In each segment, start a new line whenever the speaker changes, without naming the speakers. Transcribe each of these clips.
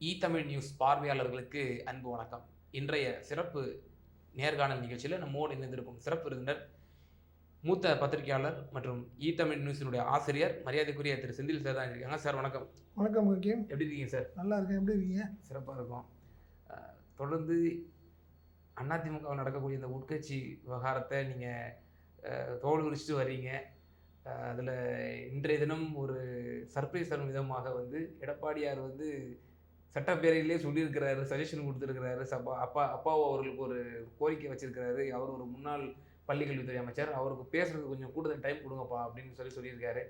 Tamil news பார்வையாளர்களுக்கு அன்பு வணக்கம். இன்றைய சிறப்பு நேர்காணல் நிகழ்ச்சியில் நம்மோடு இணைந்திருக்கும் சிறப்பு விருந்தினர் மூத்த பத்திரிகையாளர் மற்றும் தமிழ் நியூஸினுடைய ஆசிரியர் மரியாதைக்குரிய திரு செந்தில் சார் தான் இருக்காங்க. சார் வணக்கம்.
வணக்கம் முக்கியம்.
எப்படி இருக்கீங்க சார்?
நல்லா இருக்கேன். எப்படி இருக்கீங்க?
சிறப்பாக இருக்கும். தொடர்ந்து அதிமுகவில் நடக்கக்கூடிய இந்த உட்கட்சி விவகாரத்தை நீங்கள் தோல் குறிச்சிட்டு வர்றீங்க. அதில் இன்றைய தினம் ஒரு சர்ப்ரைஸ் தரும் விதமாக எடப்பாடியார் சட்டப்பேரவையிலே சொல்லியிருக்கிறாரு, சஜஷன் கொடுத்துருக்கிறாரு. அப்பாவு அவர்களுக்கு ஒரு கோரிக்கை வச்சிருக்கிறாரு. அவர் ஒரு முன்னாள் பள்ளிக்கல்வித்துறை அமைச்சர், அவருக்கு பேசுறதுக்கு கொஞ்சம் கூடுதல் டைம் கொடுங்கப்பா அப்படின்னு சொல்லியிருக்காரு.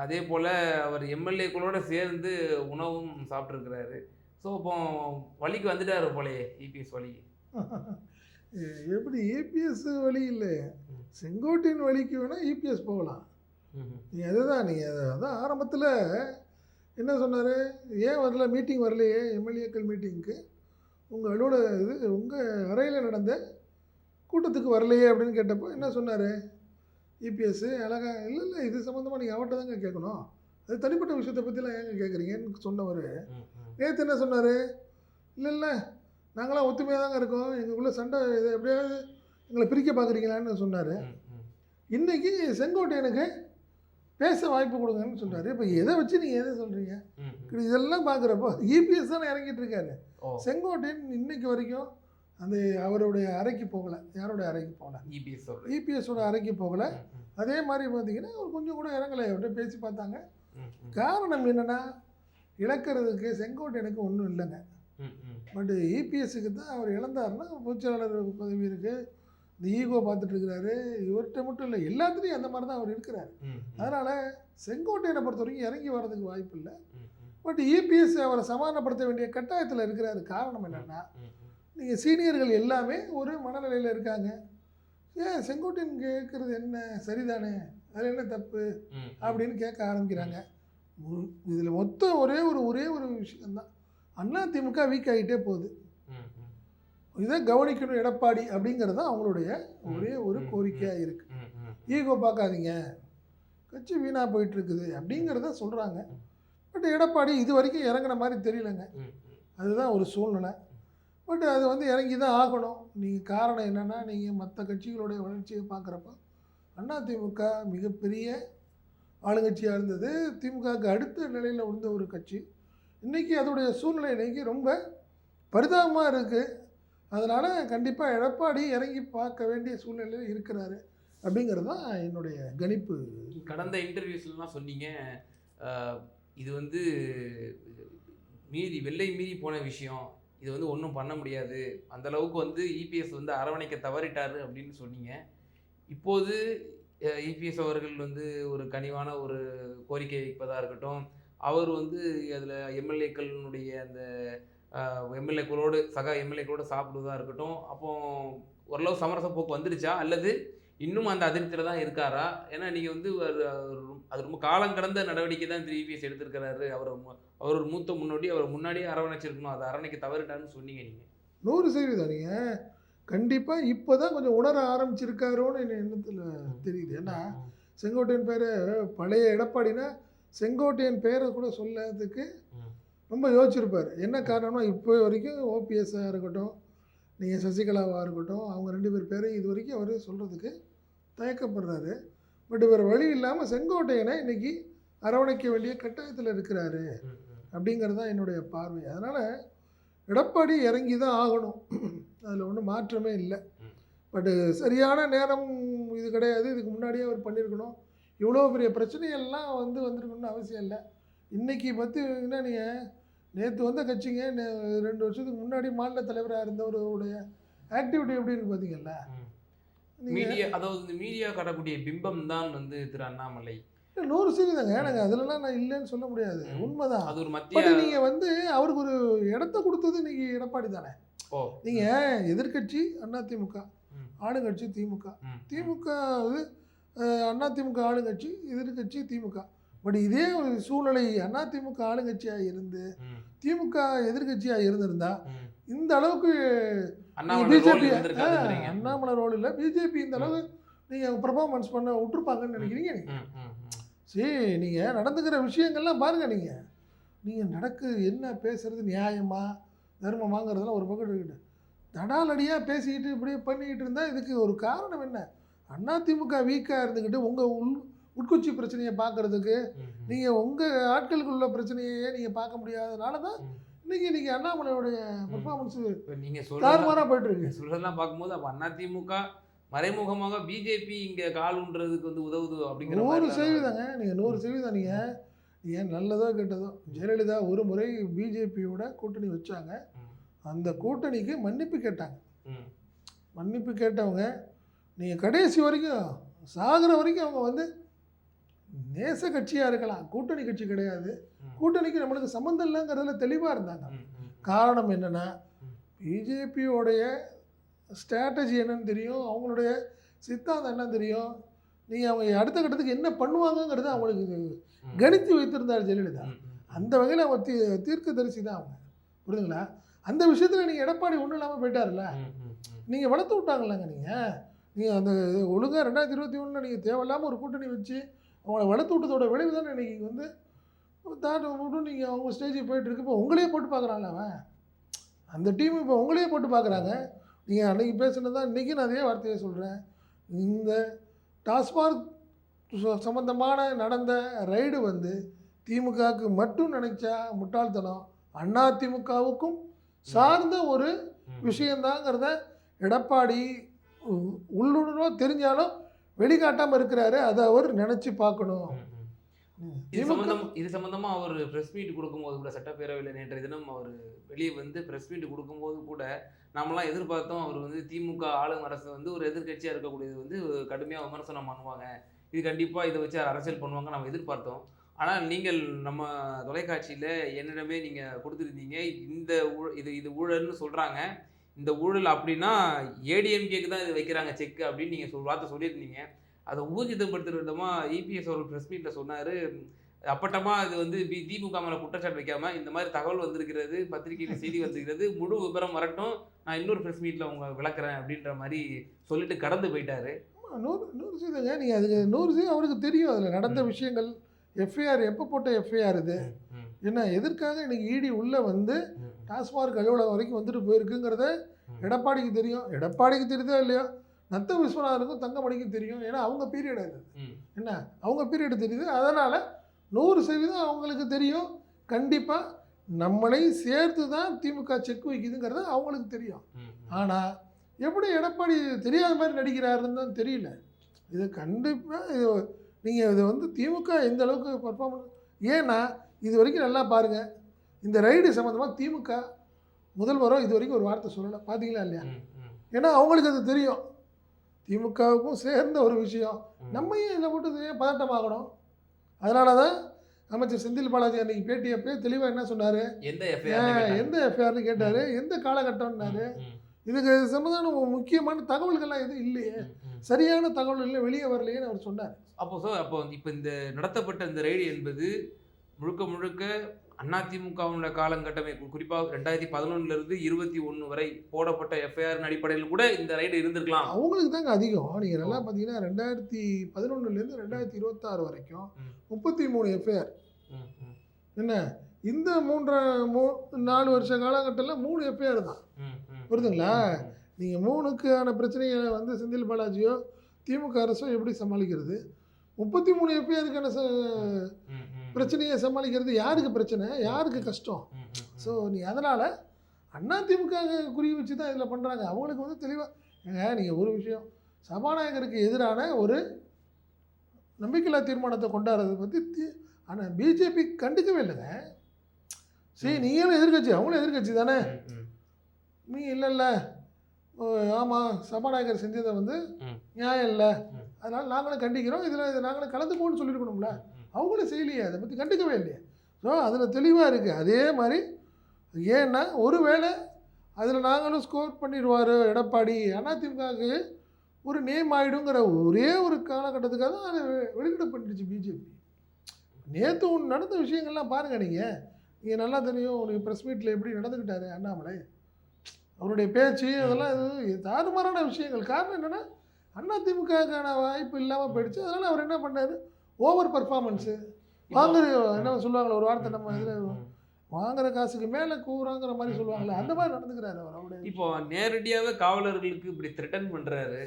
அதே போல் அவர் எம்எல்ஏக்களோடு சேர்ந்து உணவும் சாப்பிட்ருக்கிறாரு. ஸோ இப்போ வழிக்கு வந்துட்டார் போலையே, இபிஎஸ் வழிக்கு.
எப்படி இபிஎஸ் வழி இல்லை, செங்கோட்டையின் வழிக்கு வேணால் இபிஎஸ் போகலாம். நீங்கள் அதுதான் நீங்கள் அதான் ஆரம்பத்தில் என்ன சொன்னார், ஏன் வரல, மீட்டிங் வரலையே எம்எல்ஏக்கள் மீட்டிங்க்கு, உங்கள் உங்கள் அறையில் நடந்த கூட்டத்துக்கு வரலையே அப்படின்னு கேட்டப்போ என்ன சொன்னார் இபிஎஸ் அழகா, இல்லை இது சம்மந்தமாக நீங்கள் அவர்கிட்ட தாங்க கேட்கணும், அது தனிப்பட்ட விஷயத்தை பற்றிலாம் ஏங்க கேட்குறீங்கன்னு சொன்னவர் நேற்று என்ன சொன்னார், இல்லை நாங்களாம் ஒத்துமையாக தாங்க இருக்கோம், எங்களுக்குள்ளே சண்டை இதை எப்படியாவது எங்களை பிரிக்க பார்க்குறீங்களான்னு சொன்னார். இன்றைக்கி செங்கோட்டையனுக்கு பேச வாய்ப்பு கொடுங்கன்னு சொல்கிறாரு. இப்போ எதை வச்சு நீங்கள் எதை சொல்கிறீங்க? இதெல்லாம் பார்க்குறப்போ இபிஎஸ் தானே இறங்கிட்டு இருக்காரு. செங்கோட்டையன் இன்னைக்கு வரைக்கும் அந்த அவருடைய அறைக்கு போகலை. யாரோட அறைக்கு போகலை? இபிஎஸோட அறைக்கு போகலை. அதே மாதிரி பார்த்தீங்கன்னா அவர் கொஞ்சம் கூட இறங்கலை. அவர்கிட்ட பேசி பார்த்தாங்க. காரணம் என்னென்னா, இழக்கிறதுக்கு செங்கோட்டையனுக்கு ஒன்றும் இல்லைங்க. பட் இபிஎஸ்க்கு தான் அவர் இழந்தாருன்னா பொதுச்செயலாளர் பதவி இருக்குது, இந்த ஈகோ பார்த்துட்டு இருக்கிறாரு. இவர்கிட்ட மட்டும் இல்லை, எல்லாத்துலேயும் அந்த மாதிரி தான் அவர் இருக்கிறார். அதனால் செங்கோட்டையனை பொறுத்த வரைக்கும் இறங்கி வர்றதுக்கு வாய்ப்பு இல்லை. பட் இபிஎஸ் அவரை சமாதானப்படுத்த வேண்டிய கட்டாயத்தில் இருக்கிறாரு. காரணம் என்னென்னா, நீங்கள் சீனியர்கள் எல்லாமே ஒரு மனநிலையில் இருக்காங்க. ஏன் செங்கோட்டையன் கேட்குறது என்ன சரிதானே, அதில் என்ன தப்பு அப்படின்னு கேட்க ஆரம்பிக்கிறாங்க. இதில் மொத்தம் ஒரே ஒரு விஷயம்தான், அதிமுக வீக் ஆகிட்டே போகுது, இதை கவனிக்கணும் எடப்பாடி அப்படிங்கிறது தான் அவங்களுடைய ஒரே ஒரு கோரிக்கையாக இருக்குது. ஈகோ பார்க்காதீங்க, கட்சி வீணாக போயிட்டுருக்குது அப்படிங்கிறத சொல்கிறாங்க. பட் எடப்பாடி இது வரைக்கும் இறங்கின மாதிரி தெரியலங்க. அதுதான் ஒரு சூழ்நிலை. பட் அது இறங்கி தான் ஆகணும். நீங்கள் காரணம் என்னென்னா, நீங்கள் மற்ற கட்சிகளுடைய வளர்ச்சியை பார்க்குறப்ப அதிமுக மிகப்பெரிய ஆளுங்கட்சியாக இருந்தது, திமுகவுக்கு அடுத்த நிலையில் இருந்த ஒரு கட்சி. இன்றைக்கி அதோடைய சூழ்நிலை இன்றைக்கி ரொம்ப பரிதாபமாக இருக்குது. அதனால் கண்டிப்பாக எடப்பாடி இறங்கி பார்க்க வேண்டிய சூழ்நிலையில் இருக்கிறாரு அப்படிங்கிறது தான் என்னுடைய கணிப்பு.
கடந்த இன்டர்வியூஸ்லாம் சொன்னீங்க, இது வெள்ளை மீறி போன விஷயம், இது ஒன்றும் பண்ண முடியாது, அந்தளவுக்கு இபிஎஸ் அரவணைக்க தவறிட்டார் அப்படின்னு சொன்னீங்க. இப்போது இபிஎஸ் அவர்கள் ஒரு கனிவான ஒரு கோரிக்கை வைப்பதாக இருக்கட்டும், அவர் அதில் எம்எல்ஏக்களினுடைய அந்த எம்எல்ஏக்களோடு சக எம்எல்ஏக்களோடு சாப்பிடுவதாக இருக்கட்டும், அப்போ ஓரளவு சமரச போக்கு வந்துடுச்சா, அல்லது இன்னும் அந்த அதிருப்தியில் தான் இருக்காரா? ஏன்னா நீங்கள் அது ரொம்ப காலம் கடந்த நடவடிக்கை தான் திரு இபிஎஸ் எடுத்திருக்கிறாரு. அவர் ஒரு மூத்த முன்னோடி, அவர் முன்னாடியே அரவணைச்சிருக்கணும், அதை அரவணைக்க தவறிட்டாருன்னு சொன்னீங்க. நீங்கள்
100% நீங்கள் கண்டிப்பாக இப்போ தான் கொஞ்சம் உணர ஆரம்பிச்சிருக்காரோன்னு என்ன எண்ணத்தில் தெரியுது. ஏன்னா செங்கோட்டையன் பேர் பழைய எடப்பாடினா செங்கோட்டையன் பேரை கூட சொல்லறதுக்கு ரொம்ப யோசிச்சிருப்பார். என்ன காரணம்னா, இப்போ வரைக்கும் ஓபிஎஸ்ஸாக இருக்கட்டும், நீங்கள் சசிகலாவாக இருக்கட்டும், அவங்க 2 பேர் பேரையும் இது வரைக்கும் அவர் சொல்கிறதுக்கு தயக்கப்படுறாரு. பட் இவர் வழி இல்லாமல் செங்கோட்டையனை இன்றைக்கி அரவணைக்க வேண்டிய கட்டாயத்தில் இருக்கிறாரு அப்படிங்கிறது தான் என்னுடைய பார்வை. அதனால் எடப்பாடி இறங்கி தான் ஆகணும், அதில் ஒன்றும் மாற்றமே இல்லை. பட்டு சரியான நேரம் இது கிடையாது, இதுக்கு முன்னாடியே அவர் பண்ணியிருக்கணும். இவ்வளோ பெரிய பிரச்சனைகள்லாம் வந்திருக்கணும்னு அவசியம் இல்லை. இன்றைக்கி பார்த்தீங்கன்னா, நீங்கள் நேற்று வந்த கட்சிங்க 2 வருஷத்துக்கு முன்னாடி மாநில தலைவராக இருந்தவருடைய ஆக்டிவிட்டி எப்படி இருக்குது பார்த்தீங்களா?
மீடியா, அதாவது இந்த மீடியா காட்டக்கூடிய பிம்பம் தான் திரு அண்ணாமலை.
100% எனக்கு அதிலலாம் நான் இல்லைன்னு சொல்ல முடியாது, உண்மைதான். அது ஒரு மத்திய நீங்கள் அவருக்கு ஒரு இடத்த கொடுத்தது இன்றைக்கி எடப்பாடி தானே. நீங்கள் எதிர்கட்சி அதிமுக, ஆளுங்கட்சி திமுக, திமுக அதிமுக ஆளுங்கட்சி, எதிர்கட்சி திமுக. பட் இதே ஒரு சூழ்நிலை அதிமுக ஆளுங்கட்சியாக இருந்து திமுக எதிர்கட்சியாக இருந்திருந்தா இந்த அளவுக்கு பிஜேபி அண்ணாமலை ரோல் இல்லை, பிஜேபி இந்த அளவு நீங்கள் பர்ஃபார்மன்ஸ் பண்ண விட்டுருப்பாங்கன்னு நினைக்கிறீங்க? நீங்கள் சரி, நீங்கள் நடந்துக்கிற விஷயங்கள்லாம் பாருங்கள். நீங்கள் நீங்கள் என்ன பேசுகிறது நியாயமா தர்மமாங்கிறதெல்லாம் ஒரு பக்கம் இருக்கட்டும். தடாலடியாக பேசிக்கிட்டு இப்படியே பண்ணிக்கிட்டு இருந்தால் இதுக்கு ஒரு காரணம் என்ன? அதிமுக வீக்காக இருந்துக்கிட்டு உங்கள் உட்குச்சி பிரச்சனையை பார்க்குறதுக்கு நீங்கள் உங்கள் ஆட்களுக்குள்ள பிரச்சனையே நீங்கள் பார்க்க முடியாதனால தான் இன்னைக்கு அண்ணாமலையோடைய பெர்ஃபார்மன்ஸு
நீங்கள்
தாறுமாறாக போயிட்டுருக்கு.
சொல்கிறதெல்லாம் பார்க்கும்போது அப்போ அதிமுக மறைமுகமாக பிஜேபி இங்கே கால் ஊன்றதுக்கு வந்து உதவுது அப்படிங்கிற
100% நீங்கள் 100% நீங்கள் நல்லதோ கெட்டதோ ஜெயலலிதா ஒரு முறை பிஜேபியோட கூட்டணி வச்சாங்க. அந்த கூட்டணிக்கு மன்னிப்பு கேட்டாங்க. மன்னிப்பு கேட்டவங்க நீங்கள் கடைசி வரைக்கும் சாகிற வரைக்கும் அவங்க வந்து நேச கட்சியாக இருக்கலாம், கூட்டணி கட்சி கிடையாது, கூட்டணிக்கு நம்மளுக்கு சம்மந்தம் இல்லைங்கிறதுல தெளிவாக இருந்தாங்க. காரணம் என்னென்னா பிஜேபியோடைய ஸ்ட்ராட்டஜி என்னன்னு தெரியும், அவங்களுடைய சித்தாந்தம் என்னன்னு தெரியும், நீங்கள் அவங்க அடுத்த கட்டத்துக்கு என்ன பண்ணுவாங்கங்கிறது அவங்களுக்கு கணித்து வைத்திருந்தார் ஜெயலலிதா. அந்த வகையில் அவங்க தீர்க்க தரிசி தான் அவங்க, புரியுதுங்களா? அந்த விஷயத்தில் நீங்கள் எடப்பாடி ஒன்றும் இல்லாமல் போயிட்டார்ல, நீங்கள் வளர்த்து விட்டாங்கல்லங்க. நீங்கள் அந்த ஒழுங்காக 2021 நீங்கள் தேவையில்லாமல் ஒரு கூட்டணி வச்சு அவங்கள வளர்த்து விட்டதோட விளைவு தானே இன்றைக்கி வந்து விட்டு நீங்கள் அவங்க ஸ்டேஜுக்கு போயிட்டுருக்கு. இப்போ உங்களையே போட்டு பார்க்குறான்ல அவன், அந்த டீம் இப்போ உங்களையே போட்டு பார்க்குறாங்க. நீங்கள் அன்றைக்கி பேசுனது தான் இன்றைக்கி நான் அதே வார்த்தையை சொல்கிறேன். இந்த டாஸ்மார்க் சம்மந்தமான நடந்த ரைடு வந்து திமுகவுக்கு மட்டும் நினைச்சா முட்டாள்தனம், அதிமுகவுக்கும் சார்ந்த ஒரு விஷயந்தாங்கிறத எடப்பாடி உள்ளுணர்வாக தெரிஞ்சாலும் வெளிக்காட்டாமல் இருக்கிறாரு. அதை அவர் நினச்சி பார்க்கணும்.
இது சம்பந்தமாக அவர் ப்ரெஸ் மீட் கொடுக்கும்போது கூட, சட்டப்பேரவையில் நேற்றைய தினம் அவர் வெளியே வந்து ப்ரெஸ் மீட் கொடுக்கும்போது கூட நம்மளாம் எதிர்பார்த்தோம் அவர் வந்து திமுக ஆளும் அரசு வந்து ஒரு எதிர்கட்சியாக இருக்கக்கூடியது வந்து கடுமையாக விமர்சனம் பண்ணுவாங்க, இது கண்டிப்பாக இதை வச்சு அரசியல் பண்ணுவாங்க நம்ம எதிர்பார்த்தோம். ஆனால் நீங்கள் நம்ம தொலைக்காட்சியில் என்னிடமே நீங்கள் கொடுத்துருந்தீங்க, இந்த இது ஊழல்னு சொல்கிறாங்க, இந்த ஊழல் அப்படின்னா ஏடிஎம்கேக்கு தான் இது வைக்கிறாங்க செக்கு அப்படின்னு நீங்கள் வார்த்தை சொல்லியிருந்தீங்க. அதை ஊர்ஜிதப்படுத்துகிற விதமாக இபிஎஸ் அவர்கள் ப்ரெஸ் மீட்டில் சொன்னார், அப்பட்டமாக இது வந்து திமுக மேலே குற்றச்சாட்டு வைக்காமல் இந்த மாதிரி தகவல் வந்திருக்கிறது, பத்திரிகையில் செய்தி வந்திருக்கிறது, முழு விபரம் வரட்டும், நான் இன்னொரு ப்ரெஸ் மீட்டில் அவங்க விளக்குறேன் அப்படின்ற மாதிரி சொல்லிட்டு கடந்து போயிட்டாரு.
100%ங்க. நீங்கள் அதுக்கு 100% அவருக்கு தெரியும் அதில் நடந்த விஷயங்கள். எஃப்ஐஆர் எப்போ போட்ட எஃப்ஐஆர் இது என்ன, எதற்காக இன்றைக்கி இடி உள்ளே வந்து டாஸ்மார்க் அலுவலகம் வரைக்கும் வந்துட்டு போயிருக்குங்கிறத எடப்பாடிக்கு தெரியும். எடப்பாடிக்கு தெரியுதோ இல்லையோ, நத்த விஸ்வநாதனுக்கும் தங்கமணிக்கும் தெரியும். ஏன்னா அவங்க பீரியட் அது என்ன, அவங்க பீரியடு தெரியுது. அதனால் 100% அவங்களுக்கு தெரியும். கண்டிப்பாக நம்மளை சேர்த்து தான் திமுக செக் வைக்குதுங்கிறது அவங்களுக்கு தெரியும். ஆனால் எப்படி எடப்பாடி தெரியாத மாதிரி நடிக்கிறாருன்னு தான் தெரியல. இது கண்டிப்பாக நீங்கள் இதை வந்து திமுக எந்த அளவுக்கு பர்ஃபார்மன்ஸ், ஏன்னா இது வரைக்கும் நல்லா பாருங்கள், இந்த ரைடு சம்மந்தமாக திமுக முதல்வரோ இது வரைக்கும் ஒரு வார்த்தை சொல்லலை, பார்த்தீங்களா இல்லையா? ஏன்னா அவங்களுக்கு அது தெரியும், திமுகவுக்கும் சேர்ந்த ஒரு விஷயம், நம்ம ஏன் இதில் போட்டு ஏன் பதட்டமாகணும்? அதனால தான் அமைச்சர் செந்தில் பாலாஜி அன்றைக்கி பேட்டியப்பே தெளிவாக என்ன சொன்னார், எந்த எஃப்ஐஆர்னு கேட்டார், எந்த காலகட்டம்னாரு. இதுக்கு சம்மந்தமான முக்கியமான தகவல்கள்லாம் எதுவும் இல்லையே, சரியான தகவல் இல்லை, வெளியே வரலையேன்னு அவர் சொன்னார்.
அப்போ இப்போ இந்த நடத்தப்பட்ட இந்த ரைடு என்பது முழுக்க முழுக்க அதிமுகவோட காலகட்டமைப்பு, குறிப்பாக 2011 21 வரை போடப்பட்ட எஃப்ஐஆர் அடிப்படையில் கூட இந்த ரைடு இருந்திருக்கலாம்.
அவங்களுக்கு தாங்க அதிகம். நீங்கள் நல்லா பார்த்தீங்கன்னா 2011 2026 வரைக்கும் 33 எஃப்ஐஆர். என்ன இந்த 4 வருஷ காலகட்டத்தில் 3 எஃப்ஐஆர் தான், புரியுதுங்களா? நீங்கள் 3க்கான பிரச்சனையை வந்து செந்தில் பாலாஜியோ திமுக அரசோ எப்படி சமாளிக்கிறது? 33 எஃப்ஐஆருக்கான பிரச்சனையை சமாளிக்கிறது யாருக்கு பிரச்சனை, யாருக்கு கஷ்டம்? ஸோ நீ அதனால் அதிமுக குறி வச்சு தான் இதில் பண்ணுறாங்க. அவங்களுக்கு வந்து தெளிவாக நீங்கள் ஒரு விஷயம், சபாநாயகருக்கு எதிரான ஒரு நம்பிக்கையில்லா தீர்மானத்தை கொண்டாடுறதை பற்றி ஆனால் பிஜேபி கண்டுக்கவே இல்லைங்க. சரி, நீங்களும் எதிர்கட்சி, அவங்களும் எதிர்கட்சி தானே, நீ இல்லை ஆமாம் சபாநாயகர் செஞ்சதை வந்து நியாயம் இல்லை, அதனால் நாங்களும் கண்டிக்கிறோம், இதை நாங்களும் கலந்துக்கோன்னு சொல்லியிருக்கணும்ல, அவங்களும் செய்யலையே, அதை பற்றி கண்டுக்கவே இல்லையே. ஸோ அதில் தெளிவாக இருக்குது. அதே மாதிரி ஏன்னா ஒருவேளை அதில் நாங்களும் ஸ்கோர் பண்ணிடுவார் எடப்பாடி, அதிமுகவுக்கு ஒரு நேம் ஆகிடுங்கிற ஒரே ஒரு காலகட்டத்துக்காக தான் அதை வெளியிட பண்ணிடுச்சு பிஜேபி. நேற்று ஒன்று நடந்த விஷயங்கள்லாம் பாருங்கள், நீங்கள் நல்லா தெரியும். உனக்கு ப்ரெஸ் மீட்டில் எப்படி நடந்துக்கிட்டாரு அண்ணாமலை, அவருடைய பேச்சு, அதெல்லாம் தாறுமாறான விஷயங்கள். காரணம் என்னென்னா அதிமுகவுக்கான வாய்ப்பு இல்லாமல் போயிடுச்சு. அதனால் அவர் என்ன பண்ணார், ஓவர் பர்ஃபார்மன்ஸு, வாங்குற என்ன சொல்லுவாங்களே ஒரு வார்த்தை நம்ம இதில் வாங்குற காசுக்கு மேலே கூறாங்கிற மாதிரி சொல்லுவாங்களே அந்த மாதிரி நடந்துக்கிறாரு அவர். அவருடைய
இப்போ நேரடியாகவே காவலர்களுக்கு இப்படி த்ரெட்டன் பண்றாரு.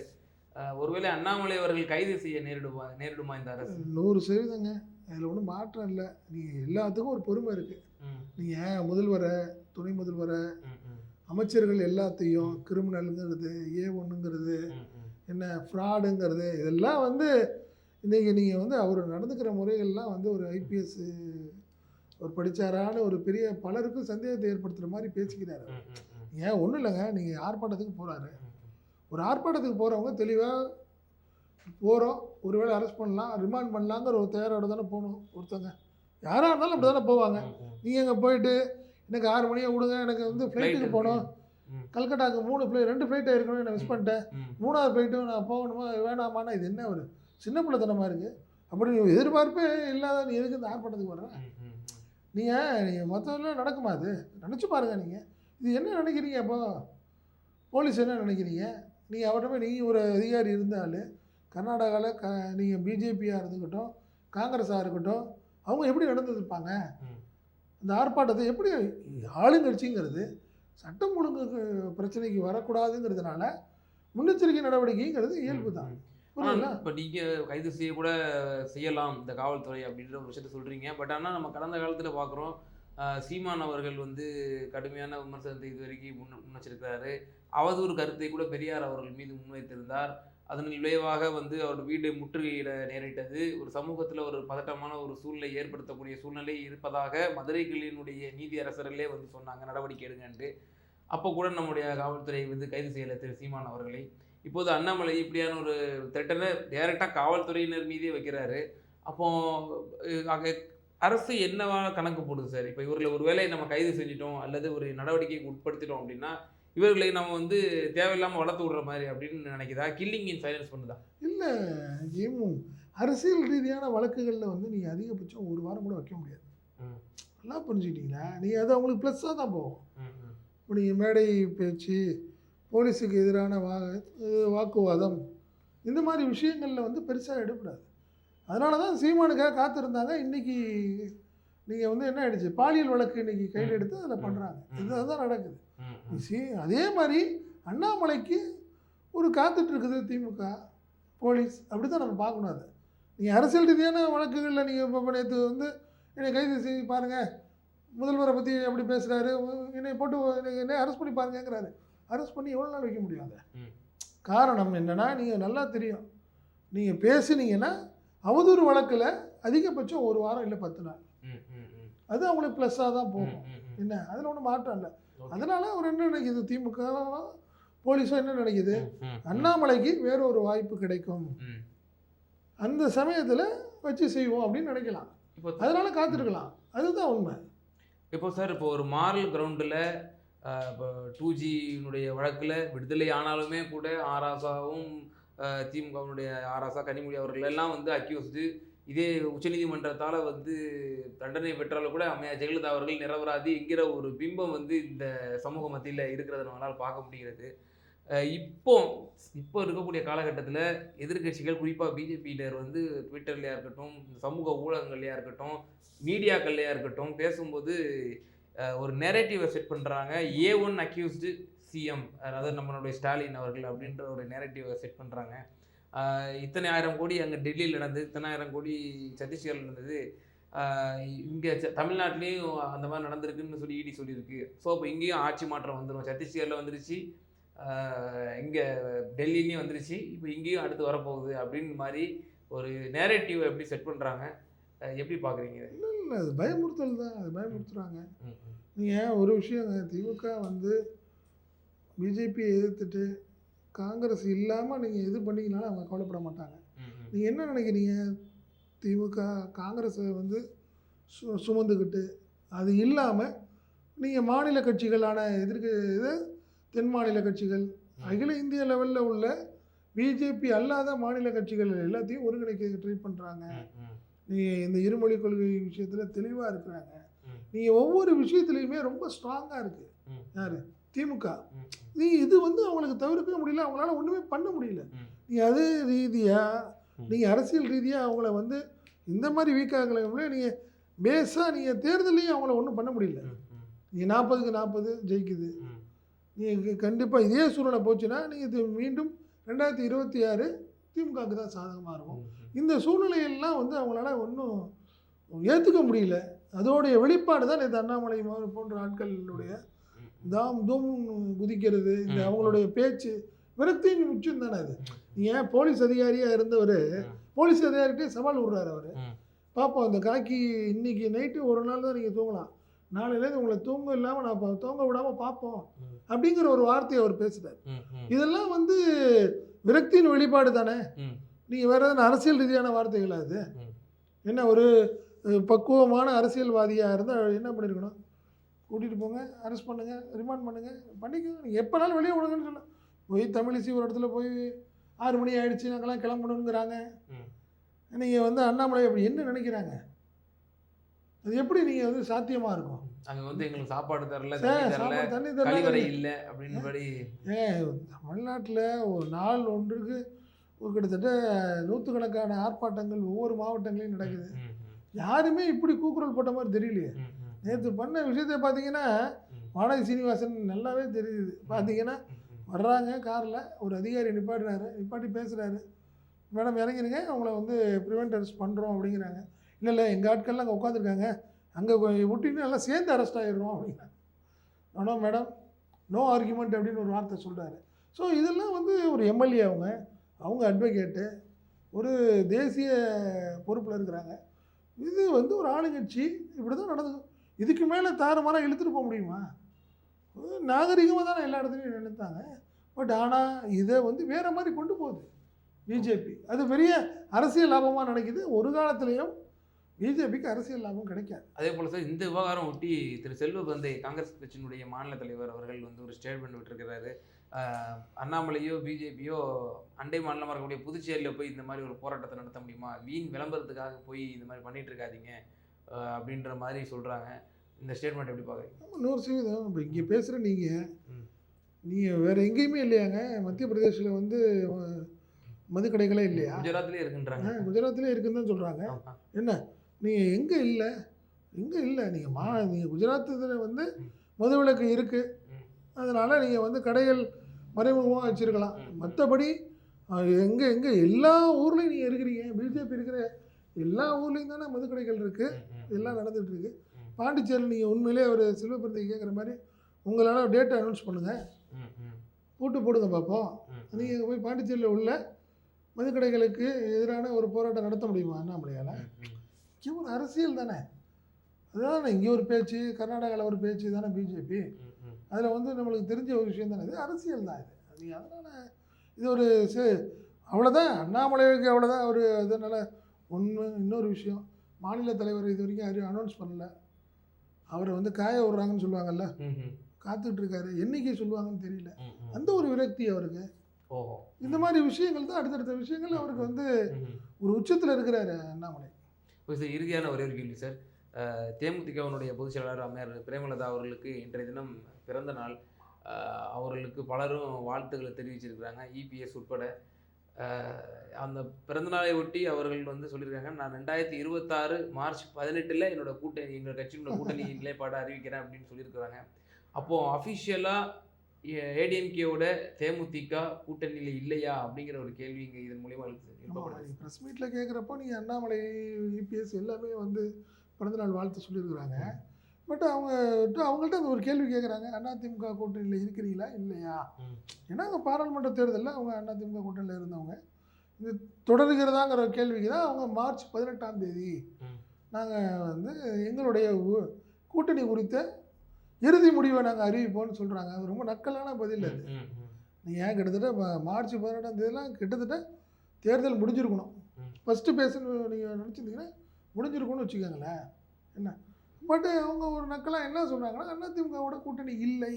ஒருவேளை அண்ணாமலை அவர்கள் கைது செய்ய நேரிடுமா இந்த அரசு?
100%ங்க. அதில் ஒன்றும் மாற்றம் இல்லை. நீங்கள் எல்லாத்துக்கும் ஒரு பொறுமை இருக்குது. நீங்கள் முதல்வரை, துணை முதல்வரை, அமைச்சர்கள் எல்லாத்தையும் கிரிமினலுங்கிறது, A1ங்கிறது, என்ன ஃப்ராடுங்கிறது, இதெல்லாம் வந்து இன்றைக்கி நீங்கள் வந்து அவர் நடந்துக்கிற முறைகள்லாம் வந்து ஒரு ஐபிஎஸ் ஒரு படித்தாரான ஒரு பெரிய பலருக்கும் சந்தேகத்தை ஏற்படுத்துகிற மாதிரி பேசிக்கிறாரு. ஏன் ஒன்றும் இல்லைங்க, நீங்கள் ஆர்ப்பாட்டத்துக்கு போகிறாரு. ஒரு ஆர்ப்பாட்டத்துக்கு போகிறவங்க தெளிவாக போகிறோம், ஒருவேளை அரெஸ்ட் பண்ணலாம், ரிமாண்ட் பண்ணலாங்கிற ஒரு தயாரோட தானே போகணும். ஒருத்தங்க யாராக இருந்தாலும் அப்படி தானே போவாங்க. நீங்கள் அங்கே போயிட்டு எனக்கு 6 மணியை விடுங்க, எனக்கு வந்து ஃப்ளைட்டுக்கு போகணும், கல்கட்டாவுக்கு 2 ஃப்ளைட் ஆயிருக்கணும், நான் மிஸ் பண்ணிட்டேன், 3வது ஃப்ளைட்டும் நான் போகணுமா வேணாமான்னா இது என்ன ஒரு சின்ன பிள்ளைத்தனமாக இருக்குது. அப்படி நீ எதிர்பார்ப்பே இல்லாத நீ எதுக்கு இந்த ஆர்ப்பாட்டத்துக்கு வர்றேன்? நீங்கள் மற்றவங்களாம் நடக்குமா? அது நினச்சி பாருங்கள். நீங்கள் இது என்ன நினைக்கிறீங்க? அப்போ போலீஸ் என்ன நினைக்கிறீங்க? நீங்கள் அவர்கிட்ட போய் நீங்கள் ஒரு அதிகாரி இருந்தாலும் கர்நாடகாவில் நீங்கள் பிஜேபியாக இருந்துக்கிட்டோம், காங்கிரஸாக இருக்கட்டும், அவங்க எப்படி நடந்துருப்பாங்க? அந்த ஆர்ப்பாட்டத்தை எப்படி ஆளுங்கட்சிங்கிறது சட்டம் ஒழுங்கு பிரச்சனைக்கு வரக்கூடாதுங்கிறதுனால முன்னெச்சரிக்கை நடவடிக்கைங்கிறது இயல்பு தான்.
இப்போ நீங்கள் கைது செய்யலாம் இந்த காவல்துறை அப்படின்ற ஒரு விஷயத்த சொல்கிறீங்க. பட் ஆனால் நம்ம கடந்த காலத்தில் பார்க்குறோம், சீமான் அவர்கள் வந்து கடுமையான விமர்சனத்தை இது வரைக்கும் முன்னெச்சரிக்கிறாரு. அவதூறு கருத்தை கூட பெரியார் அவர்கள் மீது முன்வைத்திருந்தார். அதன் விளைவாக வந்து அவர் வீடு முற்றுகையிட நேரிட்டது. ஒரு சமூகத்தில் ஒரு பதட்டமான ஒரு சூழ்நிலை ஏற்படுத்தக்கூடிய சூழ்நிலை இருப்பதாக மதுரை கிளையினுடைய நீதி அரசர்களே வந்து சொன்னாங்க, நடவடிக்கை எடுங்கன்ட்டு. அப்போ கூட நம்முடைய காவல்துறை வந்து கைது செய்யலை திரு சீமான் அவர்களை. இப்போது அண்ணாமலை இப்படியான ஒரு த்ரெட்டனை டைரெக்டாக காவல்துறையினர் மீதே வைக்கிறாரு. அப்போ அரசு என்னவா கணக்கு போடுது சார்? இப்போ இவர்களை ஒரு வேளை நம்ம கைது செஞ்சிட்டோம் அல்லது ஒரு நடவடிக்கைக்கு உட்படுத்திட்டோம் அப்படின்னா இவர்களை நம்ம வந்து தேவையில்லாமல் வளர்த்து விடுற மாதிரி அப்படின்னு நினைக்குதா? கில்லிங் இன் சைலன்ஸ் பண்ணுதா?
இல்லை, அரசியல் ரீதியான வழக்குகளில் வந்து நீங்கள் அதிகபட்சம் 1 வாரம் கூட வைக்க முடியாது. நல்லா புரிஞ்சுக்கிட்டீங்களா? நீங்கள் அது அவங்களுக்கு ப்ளஸ்ஸாக தான் போகும். இப்போ நீங்கள் மேடை பேச்சு, போலீஸுக்கு எதிரான வாக்குவாதம், இந்த மாதிரி விஷயங்களில் வந்து பெருசாக எடுக்கூடாது. அதனால தான் சீமானுக்காக காத்திருந்தாங்க. இன்றைக்கி நீங்கள் வந்து என்ன ஆகிடுச்சு, பாலியல் வழக்கு இன்றைக்கி கையில் எடுத்து அதில் பண்ணுறாங்க. இதுதான் நடக்குது. அதே மாதிரி அண்ணாமலைக்கு ஒரு காத்துட்ருக்குது திமுக போலீஸ். அப்படி தான் நம்ம பார்க்கணும். அதை நீங்கள் அரசியல் ரீதியான வழக்குகளில் நீங்கள் இப்போ நேற்று வந்து என்னை கைது செய்து பாருங்கள், முதல்வரை பற்றி எப்படி பேசுகிறாரு, என்னை போட்டு என்னை அரெஸ்ட் பண்ணி பாருங்கிறாரு. அரெஸ்ட் பண்ணி எவ்வளோ நாள் வைக்க முடியும்? அதை காரணம் என்னென்னா, நீங்கள் நல்லா தெரியும், நீங்கள் பேசுனீங்கன்னா அவதூறு வழக்கில் அதிகபட்சம் 1 வாரம் இல்லை 10 நாள். அது அவங்களுக்கு ப்ளஸ்ஸாக தான் போகும். என்ன அதில் ஒன்றும் மாற்றம் இல்லை. அதனால் அவர் என்ன நினைக்கிது, திமுக போலீஸோ என்ன நினைக்கிது, அண்ணாமலைக்கு வேற ஒரு வாய்ப்பு கிடைக்கும், அந்த சமயத்தில் வச்சு செய்வோம் அப்படின்னு நினைக்கலாம். அதனால காத்திருக்கலாம். அதுதான் உண்மை.
இப்போ சார், இப்போ ஒரு மாரல் கிரவுண்டில் இப்போ 2Gனுடைய வழக்கில் விடுதலை ஆனாலுமே கூட ஆராசாவும் திமுகவினுடைய ஆராசா கனிமொழி அவர்கள் எல்லாம் வந்து அக்யூஸ்டு. இதே உச்சநீதிமன்றத்தால் வந்து தண்டனை பெற்றாலும் கூட அம்மையா ஜெயலலிதா அவர்கள் நிரபராதி என்கிற ஒரு பிம்பம் வந்து இந்த சமூக மத்தியில் இருக்கிறத நம்மளால் பார்க்க முடிகிறது. இப்போ இருக்கக்கூடிய காலகட்டத்தில் எதிர்கட்சிகள், குறிப்பாக பிஜேபியினர் வந்து ட்விட்டர்லையாக இருக்கட்டும், சமூக ஊடகங்கள்லையாக இருக்கட்டும், மீடியாக்கள்லையாக இருக்கட்டும், பேசும்போது ஒரு நெரேட்டிவை செட் பண்ணுறாங்க. A1 அக்யூஸ்டு சிஎம், அதாவது நம்மளுடைய ஸ்டாலின் அவர்கள் அப்படின்ற ஒரு நெரேட்டிவை செட் பண்ணுறாங்க. இத்தனை 1000 கோடி அங்கே டெல்லியில் நடந்தது, இத்தனை 1000 கோடி சத்தீஸ்கரில் நடந்தது, இங்கே தமிழ்நாட்டிலையும் அந்த மாதிரி நடந்திருக்குன்னு சொல்லி இடி சொல்லியிருக்கு. ஸோ இப்போ இங்கேயும் ஆட்சி மாற்றம் வந்துடும், சத்தீஸ்கரில் வந்துருச்சு, இங்கே டெல்லிலையும் வந்துருச்சு, இப்போ இங்கேயும் அடுத்து வரப்போகுது அப்படின்னு மாதிரி ஒரு நேரேட்டிவ் எப்படி செட் பண்ணுறாங்க, எப்படி பார்க்குறீங்க?
இல்லை, அது பயமுறுத்தல் தான். அது பயமுறுத்துறாங்க. நீங்கள் ஒரு விஷயம், திமுக வந்து பிஜேபியை எதிர்த்துட்டு காங்கிரஸ் இல்லாமல் நீங்கள் இது பண்ணிங்கனாலும் அவங்க கவலைப்பட மாட்டாங்க. நீங்கள் என்ன நினைக்கிறீங்க, திமுக காங்கிரஸை வந்து சுமந்துக்கிட்டு அது இல்லாமல் நீங்கள் மாநில கட்சிகளான தென் மாநில கட்சிகள், அகில இந்திய லெவலில் உள்ள பிஜேபி அல்லாத மாநில கட்சிகள் எல்லாத்தையும் ஒருங்கிணைக்க ட்ரை பண்ணுறாங்க. நீங்கள் இந்த இருமொழி கொள்கை விஷயத்தில் தெளிவாக இருக்கிறாங்க. நீங்கள் ஒவ்வொரு விஷயத்துலையுமே ரொம்ப ஸ்ட்ராங்காக இருக்குது. யார்? திமுக. இது வந்து அவங்களுக்கு தவிர்க்க முடியல, அவங்களால ஒன்றுமே பண்ண முடியல. நீங்கள் அது ரீதியாக, நீங்கள் அரசியல் ரீதியாக அவங்கள வந்து இந்த மாதிரி வீக்காகல நீங்கள் பேஸாக நீங்கள் தேர்தலையும் அவங்கள ஒன்றும் பண்ண முடியல. நீங்கள் 40க்கு 40 ஜெயிக்குது. நீங்கள் கண்டிப்பாக இதே சூழ்நிலை போச்சுன்னா நீங்கள் மீண்டும் 2026 திமுகவுக்கு தான் சாதகமாக இருக்கும். இந்த சூழ்நிலையெல்லாம் வந்து அவங்களால ஒன்றும் ஏற்றுக்க முடியல. அதோடைய வெளிப்பாடு தான் இந்த அண்ணாமலை போன்ற ஆட்களுடைய தாம் தூம் குதிக்கிறது, இந்த அவங்களுடைய பேச்சு விரக்தியின் உச்சம் தானே அது. நீங்கள் போலீஸ் அதிகாரியாக இருந்தவர் போலீஸ் அதிகாரிகிட்டே சவால் விடுறாரு அவர். பார்ப்போம் இந்த காக்கி இன்னைக்கு நைட்டு ஒரு நாள் தான் நீங்கள் தூங்கலாம், நாளையிலேருந்து உங்களை தூங்க இல்லாமல் நான் தூங்க விடாமல் பார்ப்போம் அப்படிங்கிற ஒரு வார்த்தையை அவர் பேசுகிறார். இதெல்லாம் வந்து விரக்தியின் வெளிப்பாடு தானே. நீங்கள் வேறு எதுனா அரசியல் ரீதியான வார்த்தைகளா அது? என்ன ஒரு பக்குவமான அரசியல்வாதியாக இருந்தால் என்ன பண்ணியிருக்கணும்? கூட்டிகிட்டு போங்க, அரெஸ்ட் பண்ணுங்கள், ரிமாண்ட் பண்ணுங்கள், பண்ணிக்கோங்க, நீங்கள் எப்போனாலும் வெளியே விடுங்கன்னு சொல்ல. போய் தமிழிசை ஒரு இடத்துல போய் 6 மணி ஆகிடுச்சு நாங்கள்லாம் கிளம்பணுங்கிறாங்க. நீங்கள் வந்து அண்ணாமலை அப்படி என்ன நினைக்கிறாங்க? அது எப்படி நீங்கள் வந்து சாத்தியமாக இருக்கும்?
அங்கே வந்து எங்களுக்கு சாப்பாடு தரல,
தண்ணி தரல
இல்லை அப்படின்படி.
தமிழ்நாட்டில் ஒரு நாள் ஒன்றுக்கு கிட்டத்தட்ட 100கணக்கான ஆர்ப்பாட்டங்கள் ஒவ்வொரு மாவட்டங்களையும் நடக்குது. யாருமே இப்படி கூக்குரல் போட்ட மாதிரி தெரியலையே. நேற்று பண்ண விஷயத்தை பார்த்தீங்கன்னா வானதி சீனிவாசன் நல்லாவே தெரியுது. பார்த்தீங்கன்னா வர்றாங்க காரில், ஒரு அதிகாரி நிப்பாட்டி பேசுகிறாரு, மேடம் இறங்கிடுங்க, அவங்கள வந்து ப்ரிவென்ட் அரெஸ்ட் பண்ணுறோம் அப்படிங்கிறாங்க. இல்லை எங்கள் ஆட்கள்லாம் அங்கே உட்காந்துருக்காங்க, அங்கே விட்டின்னு எல்லாம் சேர்ந்து அரெஸ்ட் ஆகிடுறோம் அப்படின்னா. நோ மேடம், நோ ஆர்கியூமெண்ட் அப்படின்னு ஒரு வார்த்தை சொல்கிறாரு. ஸோ இதெல்லாம் வந்து ஒரு எம்எல்ஏ அவங்க அட்வொகேட்டு ஒரு தேசிய பொறுப்பில் இருக்கிறாங்க. இது வந்து ஒரு ஆளுங்கட்சி இப்படி தான் நடந்துக்கும். இதுக்கு மேலே தாறுமாறாக இழுத்துட்டு போக முடியுமா? நாகரிகமாக தானே எல்லா இடத்துலையும் நினைத்தாங்க. பட் ஆனால் இதை வந்து வேறு மாதிரி கொண்டு போகுது பிஜேபி. அது பெரிய அரசியல் லாபமாக நினைக்குது. ஒரு காலத்துலேயும் பிஜேபிக்கு அரசியல் லாபம் கிடைக்காது.
அதே போல் சார், இந்த விவகாரம் ஒட்டி திரு செல்வ தந்தை காங்கிரஸ் கட்சியினுடைய மாநில தலைவர் அவர்கள் வந்து ஒரு ஸ்டேட்மெண்ட் விட்டுருக்கிறாரு. அண்ணாமலையோ பிஜேபியோ அண்டை மாநிலமாக இருக்கக்கூடிய புதுச்சேரியில் போய் இந்த மாதிரி ஒரு போராட்டத்தை நடத்த முடியுமா? வீண் விளம்பரத்துக்காக போய் இந்த மாதிரி பண்ணிட்டு இருக்காதீங்க அப்படின்ற மாதிரி சொல்கிறாங்க. இந்த ஸ்டேட்மெண்ட் எப்படி பார்க்குறீங்க?
100%. இப்போ இங்கே பேசுகிற நீங்கள் வேறு எங்கேயுமே இல்லையாங்க? மத்திய பிரதேசில் வந்து மதுக்கடைகளே இல்லையா?
குஜராத்லேயே இருக்குன்றாங்க.
குஜராத்லேயே இருக்குன்னு தான் சொல்கிறாங்க. என்ன நீங்கள் எங்கே இல்லை நீங்கள் குஜராத்தில் வந்து மதுவிலக்கு இருக்குது, அதனால் நீங்கள் வந்து கடைகள் மறைமுகமாக வச்சுருக்கலாம். மற்றபடி எங்கே எல்லா ஊர்லேயும் நீங்கள் இருக்கிறீங்க. பிஜேபி இருக்கிற எல்லா ஊர்லேயும் தானே மதுக்கடைகள் இருக்குது, எல்லாம் நடந்துகிட்ருக்கு. பாண்டிச்சேரியில் நீங்கள் உண்மையிலே ஒரு செல்வப்பிரந்தை கேட்குற மாதிரி உங்களால் டேட்டை அனௌன்ஸ் பண்ணுங்கள், பூட்டு போடுங்க பார்ப்போம். நீங்கள் போய் பாண்டிச்சேரியில் உள்ள மதுக்கடைகளுக்கு எதிரான ஒரு போராட்டம் நடத்த முடியுமா அண்ணாமலையால்? இங்கே ஒரு அரசியல் தானே. அதுதானே இங்கே ஒரு பேச்சு, கர்நாடகாவில் ஒரு பேச்சு தானே பிஜேபி. அதில் வந்து நம்மளுக்கு தெரிஞ்ச ஒரு விஷயம் தானே, இது அரசியல் தான் இது. அதனால் இது ஒரு அவ்வளோதான். அண்ணாமலைக்கு அவ்வளோதான். அவர் அதனால் இன்னொரு விஷயம், மாநில தலைவர் இது வரைக்கும் அனௌன்ஸ் பண்ணல. அவரை வந்து காய விடுறாங்கன்னு சொல்லுவாங்கல்ல, காத்துட்ருக்காரு, என்னைக்கு சொல்லுவாங்கன்னு தெரியல. அந்த ஒரு விரக்தி அவருக்கு. இந்த மாதிரி விஷயங்கள் தான் அடுத்தடுத்த விஷயங்கள் அவருக்கு வந்து ஒரு உச்சத்தில் இருக்கிறாரு அண்ணாமலை.
சார், இறுதியான ஒரே ஒரு கேள்வி சார். தேமுதிகவினுடைய பொதுச் செயலாளர் அம்மையார் பிரேமலதா அவர்களுக்கு இன்றைய தினம் பிறந்த நாள். அவர்களுக்கு பலரும் வாழ்த்துக்களை தெரிவிச்சிருக்கிறாங்க, இபிஎஸ் உட்பட. அந்த பிறந்தநாளை ஒட்டி அவர்கள் வந்து சொல்லியிருக்காங்க, நான் 2026 மார்ச் 18 என்னோட கூட்டணி, எங்களோட கட்சியோட கூட்டணி நிலைப்பாடை அறிவிக்கிறேன் அப்படின்னு சொல்லியிருக்கிறாங்க. அப்போது அஃபிஷியலாக ஏடிஎம்கேவோட தேமுதிக கூட்டணியில் இல்லையா அப்படிங்கிற ஒரு கேள்வி இங்கே இதன் மூலியமாக எழுப்பப்படுது.
ப்ரெஸ் மீட்டில் கேட்குறப்போ நீங்கள் அண்ணாமலை, இபிஎஸ் எல்லாமே வந்து பிறந்தநாள் வாழ்த்து சொல்லியிருக்கிறாங்க. பட் அவங்கள்ட்ட அந்த ஒரு கேள்வி கேட்குறாங்க, அதிமுக கூட்டணியில் இருக்கிறீங்களா இல்லையா? ஏன்னா அவங்க பாராளுமன்ற தேர்தலில் அவங்க அதிமுக கூட்டணியில் இருந்தவங்க. இது தொடர்கிறதாங்கிற கேள்விக்கு தான் அவங்க மார்ச் 18 நாங்கள் வந்து எங்களுடைய கூட்டணி குறித்த இறுதி முடிவை நாங்கள் அறிவிப்போம்னு சொல்கிறாங்க. அது ரொம்ப நக்கலான பதில் அது. நீங்கள் ஏன் கிட்டத்தட்ட மார்ச் 18 கிட்டத்தட்ட தேர்தல் முடிஞ்சிருக்கணும். ஃபஸ்ட்டு பேசுன்னு நீங்கள் நினச்சிருந்தீங்கன்னா முடிஞ்சிருக்கும்னு வச்சுக்கோங்களேன். என்ன பட் அவங்க ஒரு நக்கலாக என்ன சொல்கிறாங்கன்னா, அதிமுகவோட கூட்டணி இல்லை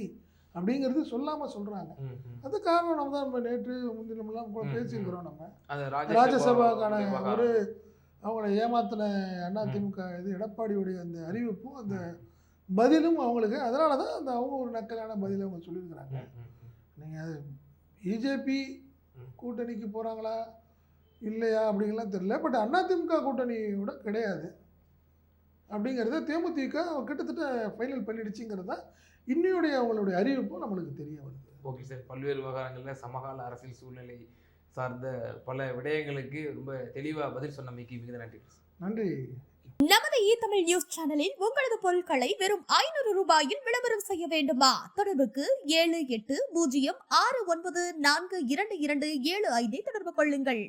அப்படிங்கிறது சொல்லாமல் சொல்கிறாங்க. அது காரணம் நம்ம தான் நம்ம நேற்று முன்தினமெல்லாம் கூட பேசியிருக்கிறோம். நம்ம ராஜ்யசபாக்கான ஒரு அவங்கள ஏமாத்தின அதிமுக இது எடப்பாடியுடைய அந்த அறிவிப்பும் அந்த பதிலும் அவங்களுக்கு, அதனால தான் அந்த அவங்க ஒரு நக்கலான பதிலை அவங்க சொல்லியிருக்கிறாங்க. நீங்கள் பிஜேபி கூட்டணிக்கு போகிறாங்களா இல்லையா அப்படிங்கலாம் தெரியல. பட் அதிமுக கூட்டணியோட கிடையாது அப்படிங்கிறத தேமுதிக கிட்டத்தட்ட ஃபைனல் பண்ணிடுச்சுங்கிறது தான் இன்னையுடைய அவங்களுடைய அறிவிப்பும் நம்மளுக்கு தெரிய வருது.
ஓகே சார், பல்வேறு விவகாரங்களில் சமகால அரசியல் சூழ்நிலை சார்ந்த பல விடயங்களுக்கு ரொம்ப தெளிவாக பதில் சொன்னமைக்கு மிக நன்றி.
நன்றி.
நமது இ-தமிழ் நியூஸ் சேனலில் உங்களது பொருட்களை வெறும் 500 ரூபாயில் விளம்பரம் செய்ய வேண்டுமா? தொடர்புக்கு 7806942275 தொடர்பு கொள்ளுங்கள்.